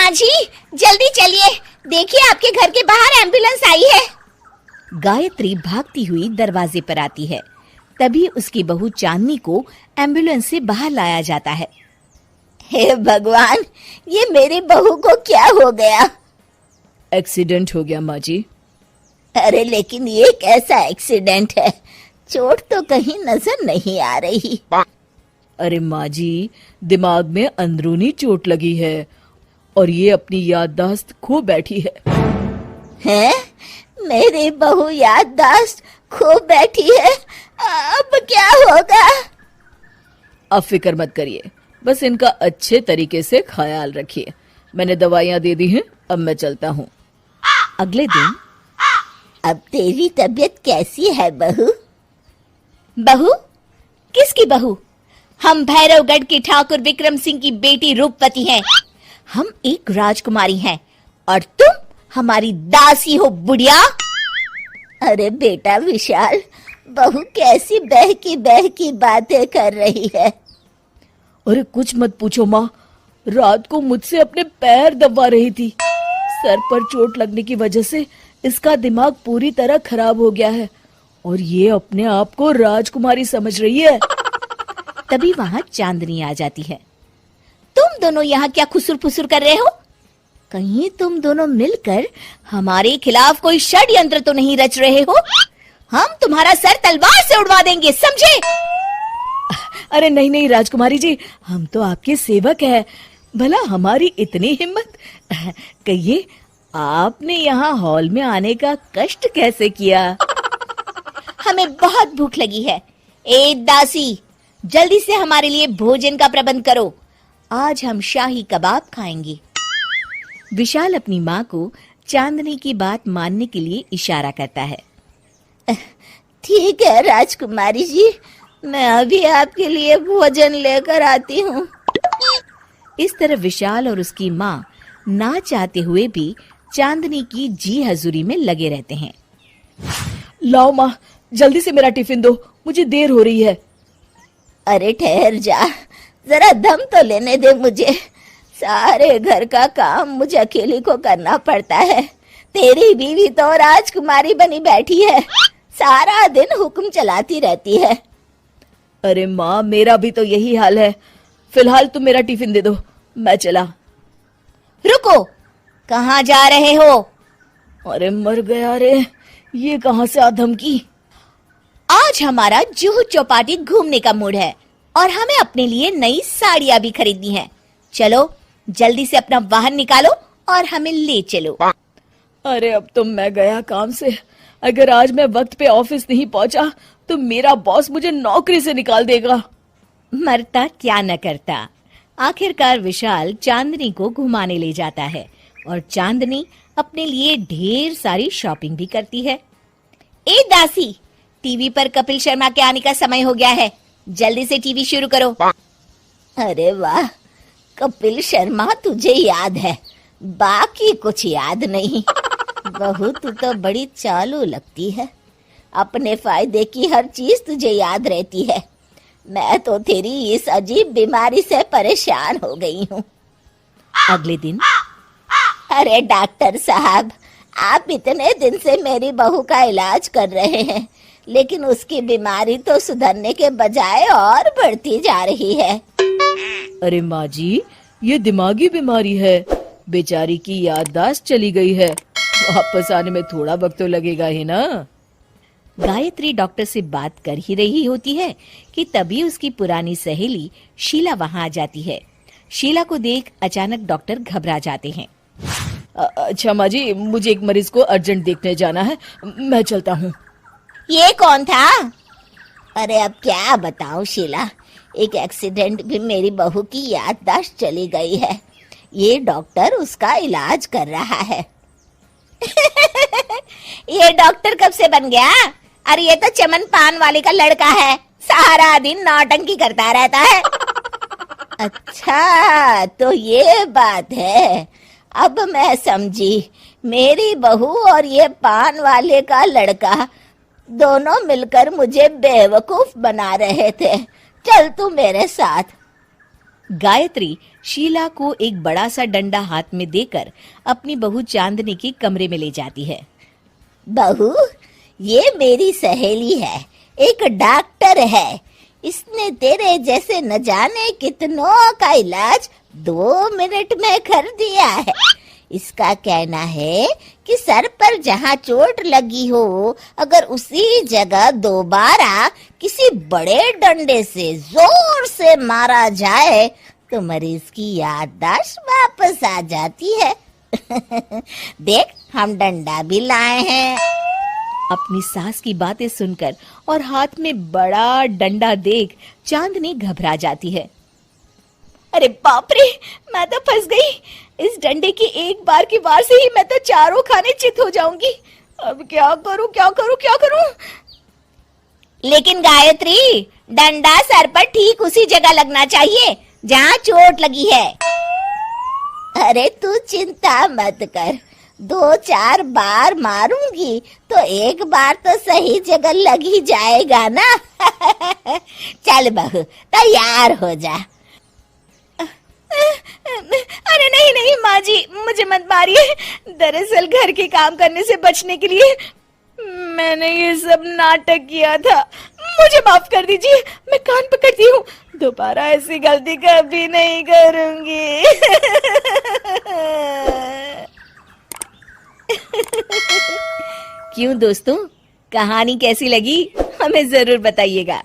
माँ जी जल्दी चलिए, देखिए आपके घर के बाहर एम्बुलेंस आई है। गायत्री भागती हुई दरवाजे पर आती है। तभी उसकी बहू चांदनी को एम्बुलेंस से बाहर लाया जाता है। हे भगवान, ये मेरी बहू को क्या हो गया? एक्सीडेंट हो गया माँ जी। अरे लेकिन ये कैसा एक्सीडेंट है? चोट तो कहीं नजर नहीं आ रही। अरे माँ जी, दिमाग में अंदरूनी चोट लगी है और ये अपनी याददाश्त खो बैठी है। हैं? मेरी बहू याददाश्त खो बैठी है, अब क्या होगा? आप फिक्र मत करिए, बस इनका अच्छे तरीके से ख्याल रखिए। मैंने दवाइयाँ दे दी हैं, अब मैं चलता हूँ। अगले दिन अब तेरी तबीयत कैसी है बहू? बहू? किसकी बहू? हम भैरवगढ़ के ठाकुर विक्रम सिंह की बेटी रूपवती हैं। हम एक राजकुमारी हैं और तुम हमारी दासी हो बुढ़िया। अरे बेटा विशाल, बहू कैसी बहकी बातें कर रही है। अरे कुछ मत पूछो माँ, रात को मुझसे अपने पैर दबा रही थी। सर पर चोट लगने की वजह से इसका दिमाग पूरी तरह खराब हो गया है और ये अपने आप को राजकुमारी समझ रही है। तभी वहां चांदनी आ जाती है। तुम दोनों यहाँ क्या खुसुर फुसुर कर रहे हो? कहीं तुम दोनों मिलकर हमारे खिलाफ कोई षड्यंत्र तो नहीं रच रहे हो? हम तुम्हारा सर तलवार से उड़वा देंगे, समझे? अरे नहीं नहीं राजकुमारी जी, हम तो आपके सेवक हैं। भला हमारी इतनी हिम्मत? कहिए, आपने यहाँ हॉल में आने का कष्ट कैसे किया? हमें बहुत भूख लगी है। ए दासी, जल्दी से हमारे लिए भोजन का प्रबंध करो। आज हम शाही कबाब खाएंगे। विशाल अपनी माँ को चांदनी की बात मानने के लिए इशारा करता है। ठीक है राजकुमारी जी, मैं अभी आपके लिए भोजन लेकर आती हूँ। इस तरह विशाल और उसकी माँ ना चाहते हुए भी चांदनी की जी हजूरी में लगे रहते हैं। लाओ माँ, जल्दी से मेरा टिफिन दो, मुझे देर हो रही है। अरे ठहर जा, जरा दम तो लेने दे मुझे। सारे घर का काम मुझे अकेली को करना पड़ता है। तेरी बीवी तो राजकुमारी बनी बैठी है, सारा दिन हुक्म चलाती रहती है। अरे माँ, मेरा भी तो यही हाल है। फिलहाल तुम मेरा टिफिन दे दो, मैं चला। रुको, कहाँ जा रहे हो? अरे मर गया रे, ये कहाँ से आ धमकी? आज हमारा जुहू चौपाटी घूमने का मूड है और हमें अपने लिए नई साड़ियाँ भी खरीदनी है। चलो जल्दी से अपना वाहन निकालो और हमें ले चलो। अरे अब तो मैं गया काम से। अगर आज मैं वक्त पे ऑफिस नहीं पहुंचा तो मेरा बॉस मुझे नौकरी से निकाल देगा। मरता क्या न करता। आखिरकार विशाल चांदनी को घुमाने ले जाता है और चांदनी अपने लिए ढेर सारी शॉपिंग भी करती है। ए दासी, टीवी पर कपिल शर्मा के आने का समय हो गया है, जल्दी से टीवी शुरू करो। अरे वाह, कपिल शर्मा तुझे याद है, बाकी कुछ याद नहीं। बहू तू तो बड़ी चालू लगती है, अपने फायदे की हर चीज तुझे याद रहती है। मैं तो तेरी इस अजीब बीमारी से परेशान हो गई हूँ। अगले दिन, अरे डॉक्टर साहब, आप इतने दिन से मेरी बहू का इलाज कर रहे हैं, लेकिन उसकी बीमारी तो सुधरने के बजाय और बढ़ती जा रही है। अरे माँ जी, ये दिमागी बीमारी है। बेचारी की याददाश्त चली गई है, वापस आने में थोड़ा वक्त तो लगेगा ही ना। गायत्री डॉक्टर से बात कर ही रही होती है कि तभी उसकी पुरानी सहेली शीला वहां आ जाती है। शीला को देख अचानक डॉक्टर घबरा जाते हैं। अच्छा माँ जी, मुझे एक मरीज को अर्जेंट देखने जाना है, मैं चलता हूँ। ये कौन था? अरे अब क्या बताऊं शीला, एक एक्सीडेंट भी मेरी बहू की याददाश्त चली गई है। ये डॉक्टर उसका इलाज कर रहा है। ये डॉक्टर कब से बन गया? अरे ये तो चमन पान वाले का लड़का है, सारा दिन नौटंकी करता रहता है। अच्छा तो ये बात है, अब मैं समझी। मेरी बहू और ये पान वाले का लड़का दोनों मिलकर मुझे बेवकूफ बना रहे थे। चल तू मेरे साथ। गायत्री शीला को एक बड़ा सा डंडा हाथ में देकर अपनी बहू चांदनी के कमरे में ले जाती है। बहू, ये मेरी सहेली है, एक डॉक्टर है। इसने तेरे जैसे न जाने कितनों का इलाज 2 मिनट में कर दिया है। इसका कहना है कि सर पर जहाँ चोट लगी हो, अगर उसी जगह दोबारा किसी बड़े डंडे से जोर से मारा जाए तो मरीज की याददाश्त वापस आ जाती है। देख, हम डंडा भी लाए हैं। अपनी सास की बातें सुनकर और हाथ में बड़ा डंडा देख चांदनी घबरा जाती है। अरे बाप रे, मैं तो फंस गई। इस डंडे की एक बार की वार से ही मैं तो चारों खाने चित हो जाऊंगी। अब क्या करूं, क्या करूं, क्या करूं? लेकिन गायत्री, डंडा सर पर ठीक उसी जगह लगना चाहिए जहाँ चोट लगी है। अरे तू चिंता मत कर, 2-4 बार मारूंगी तो एक बार तो सही जगह लग ही जाएगा ना। चल बहू, तैयार हो जा। अरे नहीं नहीं माँ जी, मुझे मत मारिए। दरअसल घर के काम करने से बचने के लिए मैंने ये सब नाटक किया था। मुझे माफ कर दीजिए, मैं कान पकड़ती हूँ। दोबारा ऐसी गलती कभी नहीं करूंगी। क्यों दोस्तों, कहानी कैसी लगी हमें जरूर बताइएगा।